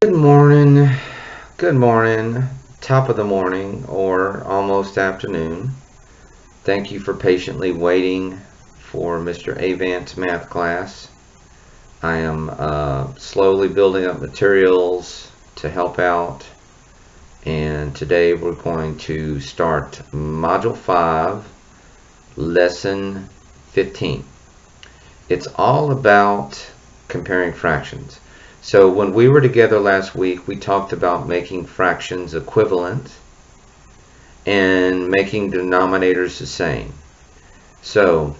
Good morning, top of the morning or almost afternoon. Thank you for patiently waiting for Mr. Avant's math class. I am slowly building up materials to help out, and today we're going to start Module 5, Lesson 15. It's all about comparing fractions. So when we were together last week, we talked about making fractions equivalent and making denominators the same. So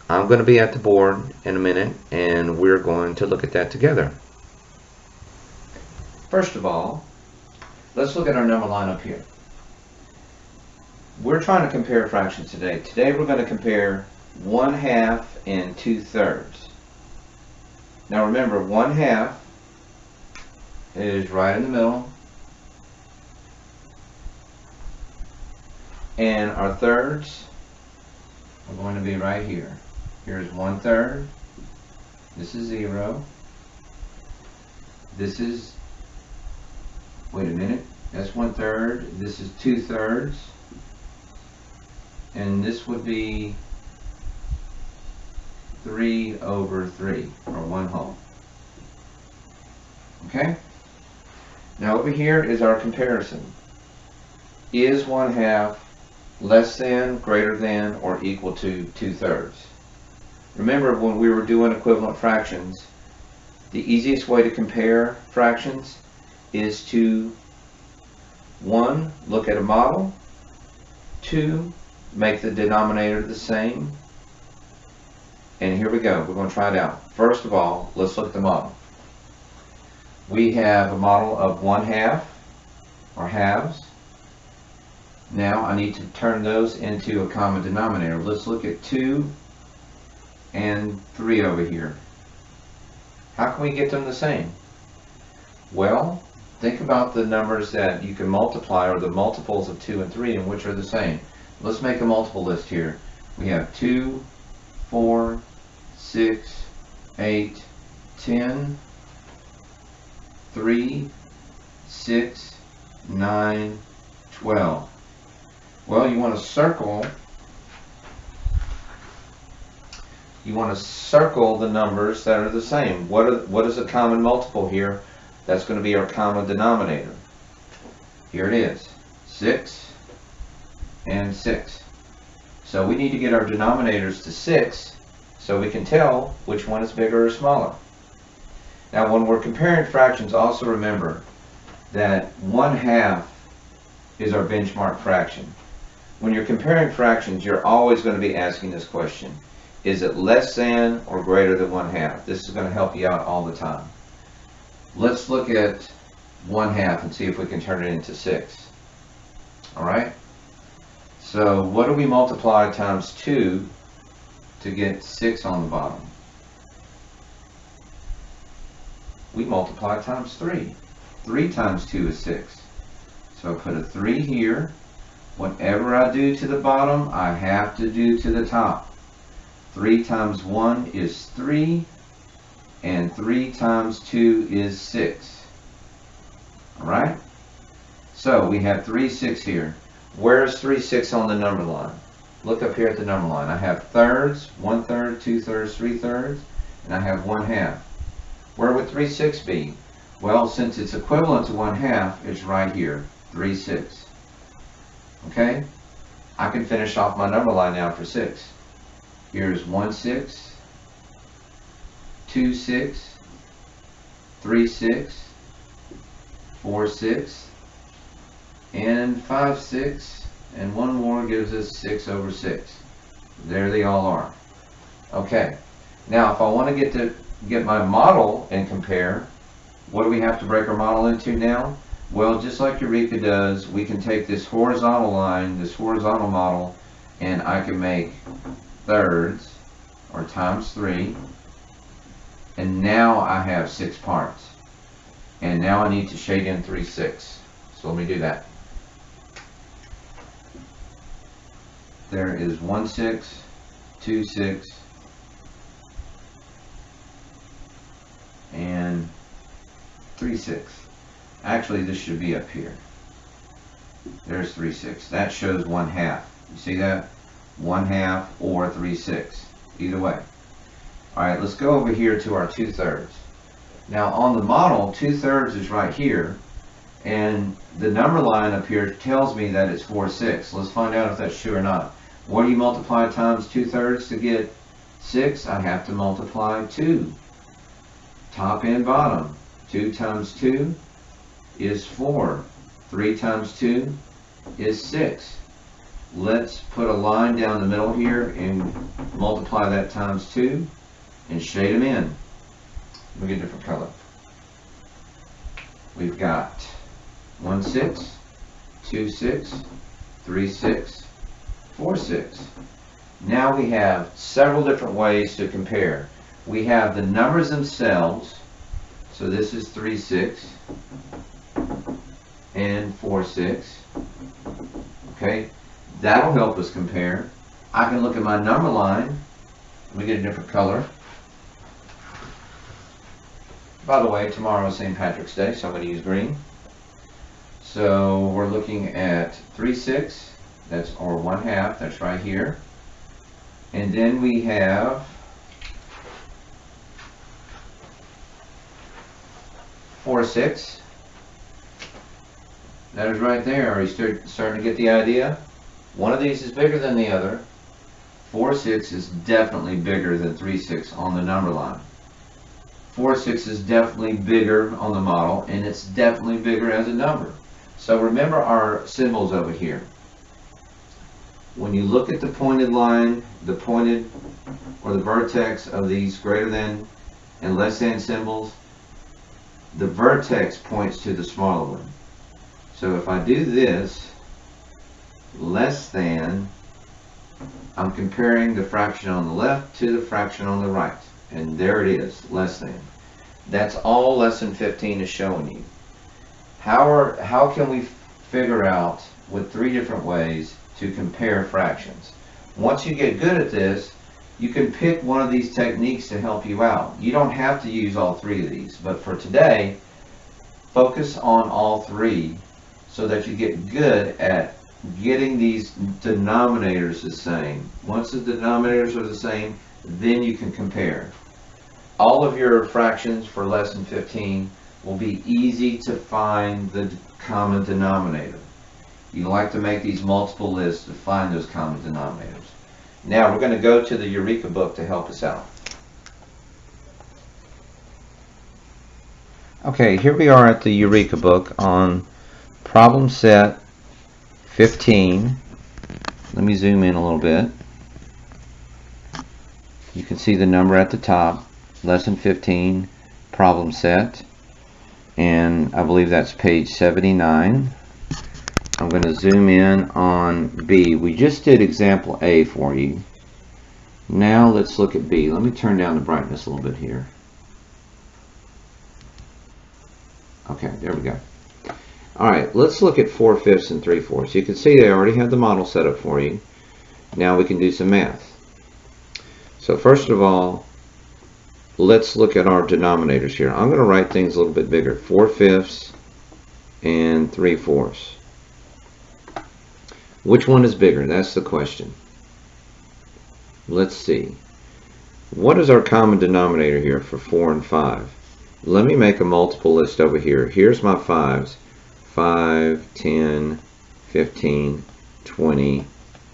I'm going to be at the board in a minute, and we're going to look at that together. First of all, let's look at our number line up here. We're trying to compare fractions today. Today we're going to compare 1/2 and 2/3. Now remember, 1/2 is right in the middle, and our thirds are going to be right here. Here's 1/3, this is 0, this is, wait a minute, that's 1/3, this is 2/3, and this would be 3/3, or 1/2. Okay? Now over here is our comparison. Is 1/2 less than, greater than, or equal to 2/3? Remember, when we were doing equivalent fractions, the easiest way to compare fractions is to 1, look at a model, 2, make the denominator the same, and here we go. We're going to try it out. First of all, let's look at the model. We have a model of 1/2, or halves. Now I need to turn those into a common denominator. Let's look at 2 and 3 over here. How can we get them the same? Well, think about the numbers that you can multiply, or the multiples of 2 and 3, and which are the same. Let's make a multiple list here. We have 2, 4, 6, 8, 10, 3, 6, 9, 12. Well, you want to circle the numbers that are the same. What is a common multiple here? That's going to be our common denominator. Here it is, 6 and 6. So we need to get our denominators to 6 so we can tell which one is bigger or smaller. Now when we're comparing fractions, also remember that 1/2 is our benchmark fraction. When you're comparing fractions, you're always going to be asking this question. Is it less than or greater than 1/2? This is going to help you out all the time. Let's look at 1/2 and see if we can turn it into 6. Alright? So what do we multiply times 2 to get 6 on the bottom? We multiply times 3. 3 times 2 is 6. So I put a 3 here. Whatever I do to the bottom, I have to do to the top. 3 times 1 is 3, and 3 times 2 is 6. Alright? So we have 3, 6 here. Where's 3, 6 on the number line? Look up here at the number line. I have thirds, 1/3, 2/3, 3/3, and I have 1/2. Where would 3, 6 be? Well, since it's equivalent to 1/2, it's right here, 3, 6. Okay? I can finish off my number line now for 6. Here's 1, 6, 2, 6, 3, 6, 4, 6, and 5, 6, and one more gives us 6/6. There they all are. Okay, now if I want to get my model and compare, what do we have to break our model into now? Well, just like Eureka does, we can take this horizontal line, this horizontal model, and I can make thirds, or times 3, and now I have 6 parts. And now I need to shade in 3, 6. So let me do that. There is 1, 6, 2, 6, and 3, 6. Actually, this should be up here. There's 3/6. That shows 1/2. You see that? 1/2 or 3/6. Either way. Alright, let's go over here to our 2/3. Now on the model, 2/3 is right here, and the number line up here tells me that it's 4/6. Let's find out if that's true or not. What do you multiply times 2/3 to get 6? I have to multiply 2. Top and bottom. 2 times 2 is 4. 3 times 2 is 6. Let's put a line down the middle here and multiply that times 2 and shade them in. Let me get a different color. We've got 1/6, 2/6, 3/6, 4/6. Now we have several different ways to compare. We have the numbers themselves. So this is 3/6 and 4/6. Okay, that'll help us compare. I can look at my number line. Let me get a different color. By the way, tomorrow is St. Patrick's Day, so I'm going to use green. So we're looking at 3/6, that's or 1/2, that's right here. And then we have 4/6. That is right there. Are you starting to get the idea? One of these is bigger than the other. 4/6 is definitely bigger than 3/6 on the number line. 4/6 is definitely bigger on the model, and it's definitely bigger as a number. So remember our symbols over here. When you look at the pointed line, the pointed or the vertex of these greater than and less than symbols, the vertex points to the smaller one. So if I do this, less than, I'm comparing the fraction on the left to the fraction on the right. And there it is, less than. That's all lesson 15 is showing you. How can we figure out with 3 different ways to compare fractions? Once you get good at this, you can pick one of these techniques to help you out. You don't have to use all 3 of these, but for today, focus on all 3 so that you get good at getting these denominators the same. Once the denominators are the same, then you can compare. All of your fractions for lesson 15 will be easy to find the common denominator. You like to make these multiple lists to find those common denominators. Now we're going to go to the Eureka book to help us out. Okay, here we are at the Eureka book on problem set 15. Let me zoom in a little bit. You can see the number at the top, lesson 15, problem set, and I believe that's page 79. I'm going to zoom in on B. We just did example A for you. Now let's look at B. Let me turn down the brightness a little bit here. Okay, there we go. Alright, let's look at 4/5 and 3/4. You can see they already have the model set up for you. Now we can do some math. So first of all, let's look at our denominators here. I'm going to write things a little bit bigger. 4/5 and 3/4. Which one is bigger? That's the question. Let's see. What is our common denominator here for 4 and 5? Let me make a multiple list over here. Here's my 5s. 5, 10, 15, 20,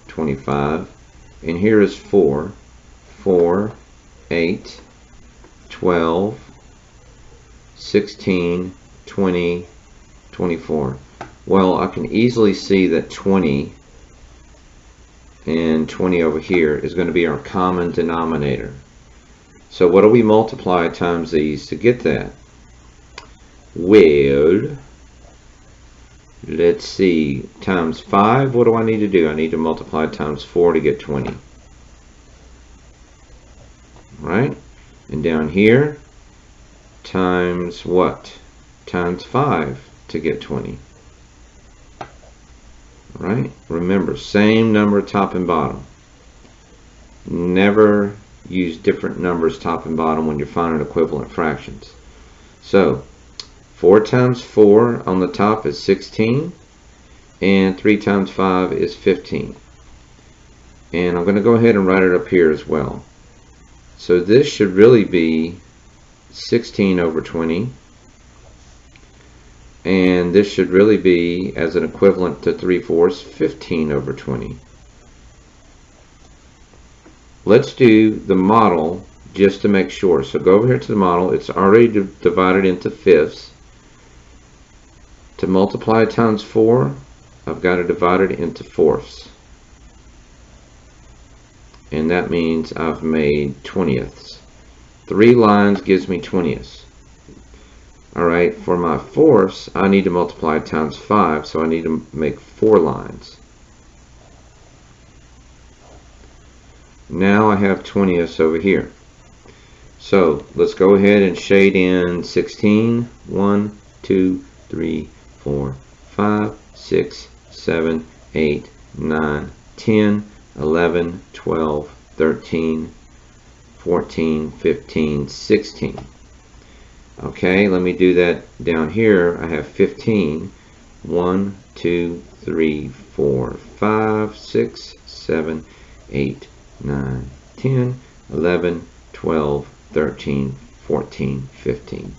25. And here is 4. 4, 8, 12, 16, 20, 24. Well, I can easily see that 20 and 20 over here is going to be our common denominator. So what do we multiply times these to get that? Well, let's see, times 5, what do I need to do? I need to multiply times 4 to get 20. Right? And down here, times what? Times 5 to get 20. Right? Remember, same number top and bottom. Never use different numbers top and bottom when you're finding equivalent fractions. So 4 times 4 on the top is 16, and 3 times 5 is 15. And I'm going to go ahead and write it up here as well. So this should really be 16 over 20, and this should really be, as an equivalent to 3/4, 15 over 20. Let's do the model just to make sure. So go over here to the model. It's already divided into fifths. To multiply times 4, I've got to divide it into fourths. And that means I've made 20ths. 3 lines gives me 20ths. Alright, for my fourths, I need to multiply times 5, so I need to make 4 lines. Now I have 20ths over here. So let's go ahead and shade in 16. 1, 2, 3, 4, 5, 6, 7, 8, 9, 10, 11, 12, 13, 14, 15, 16. Okay, let me do that down here. I have 15. 1, 2, 3, 4, 5, 6, 7, 8, 9, 10, 11, 12, 13, 14, 15.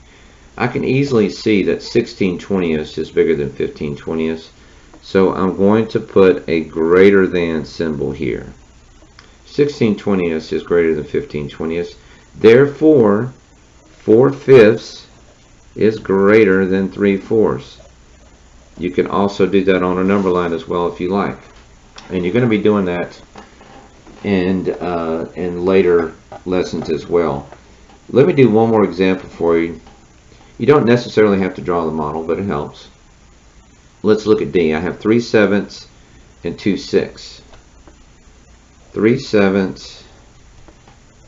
I can easily see that 16 20ths is bigger than 15 20ths. So I'm going to put a greater than symbol here. 16 20ths is greater than 15 20ths. Therefore, 4/5 is greater than 3/4. You can also do that on a number line as well if you like. And you're going to be doing that in later lessons as well. Let me do one more example for you. You don't necessarily have to draw the model, but it helps. Let's look at D. I have 3/7 and 2/6. 3/7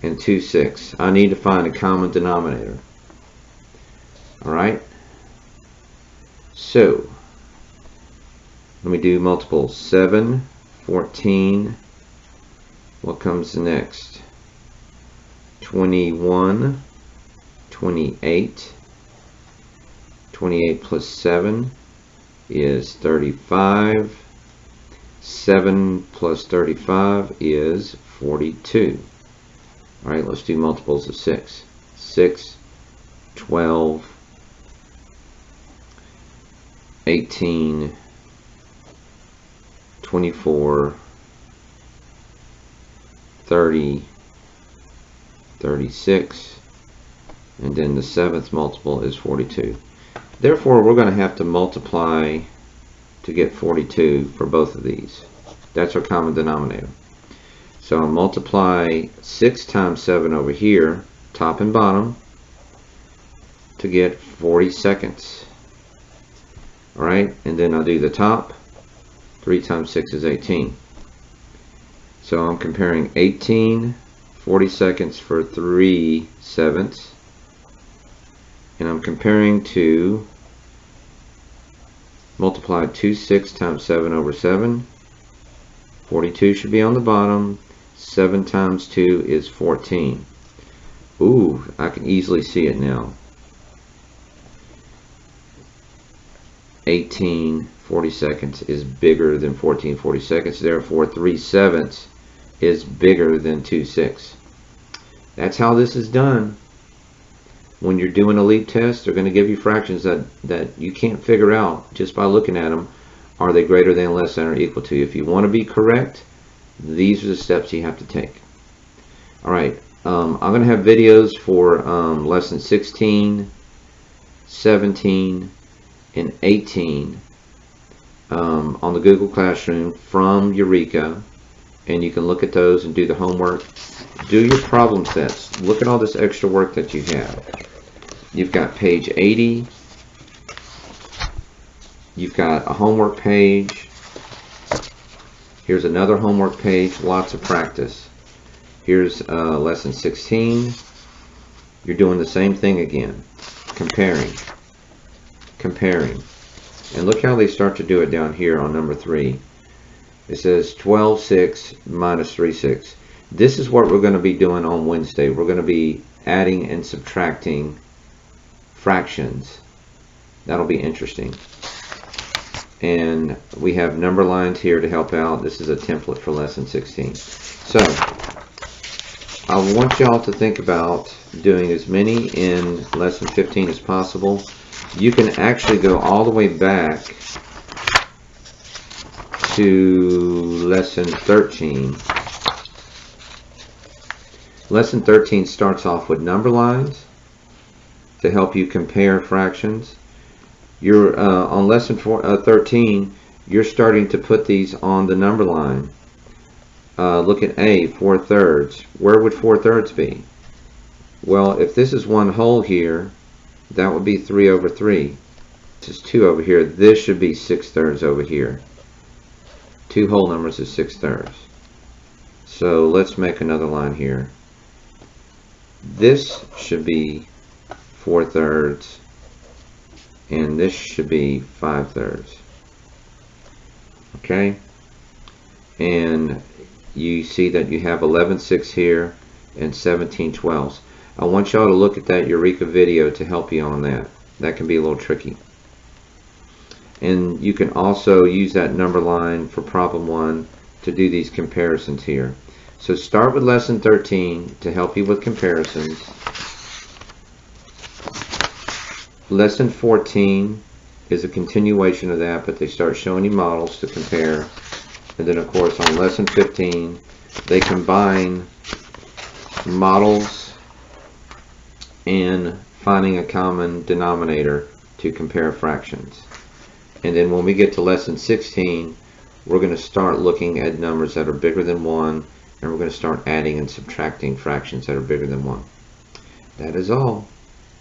and 2/6. I need to find a common denominator. Alright? So, let me do multiples. 7, 14. What comes next? 21, 28. 28 plus 7 is 35. 7 plus 35 is 42. Alright, let's do multiples of 6. 6, 12, 18, 24, 30, 36, and then the 7th multiple is 42. Therefore, we're going to have to multiply to get 42 for both of these. That's our common denominator. So I'll multiply 6 times 7 over here, top and bottom, to get 40 seconds. Alright, and then I'll do the top. 3 times 6 is 18. So I'm comparing 18, 40 seconds for 3/7. And I'm comparing to multiply 2/6 times 7 over 7. 42 should be on the bottom. 7 times 2 is 14. Ooh, I can easily see it now. 18 40 seconds is bigger than 14 40 seconds. Therefore, 3/7 is bigger than 2/6. That's how this is done. When you're doing a leap test, they're going to give you fractions that you can't figure out just by looking at them. Are they greater than, less than, or equal to? If you want to be correct, these are the steps you have to take. Alright, I'm going to have videos for lesson 16, 17, and 18 on the Google Classroom from Eureka, and you can look at those and do the homework. Do your problem sets. Look at all this extra work that you have. You've got page 80. You've got a homework page. Here's another homework page. Lots of practice. Here's lesson 16. You're doing the same thing again. Comparing. Comparing. And look how they start to do it down here on number 3. It says 12/6 minus 3/6. This is what we're going to be doing on Wednesday. We're going to be adding and subtracting fractions. That'll be interesting. And we have number lines here to help out. This is a template for lesson 16. So I want y'all to think about doing as many in lesson 15 as possible. You can actually go all the way back to lesson 13. Lesson 13 starts off with number lines to help you compare fractions. You're on lesson 13, you're starting to put these on the number line. Look at A, 4/3. Where would 4/3 be? Well, if this is 1 whole here, that would be 3/3. This is 2 over here. This should be 6/3 over here. 2 whole numbers is 6/3. So let's make another line here. This should be 4/3. And this should be 5/3. Okay? And you see that you have 11/6 here and 17/12. I want y'all to look at that Eureka video to help you on that. That can be a little tricky. And you can also use that number line for problem 1 to do these comparisons here. So start with lesson 13 to help you with comparisons. Lesson 14 is a continuation of that, but they start showing you models to compare. And then, of course, on lesson 15, they combine models and finding a common denominator to compare fractions. And then when we get to lesson 16, we're going to start looking at numbers that are bigger than 1, and we're going to start adding and subtracting fractions that are bigger than 1. That is all.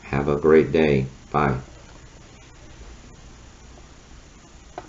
Have a great day. Bye.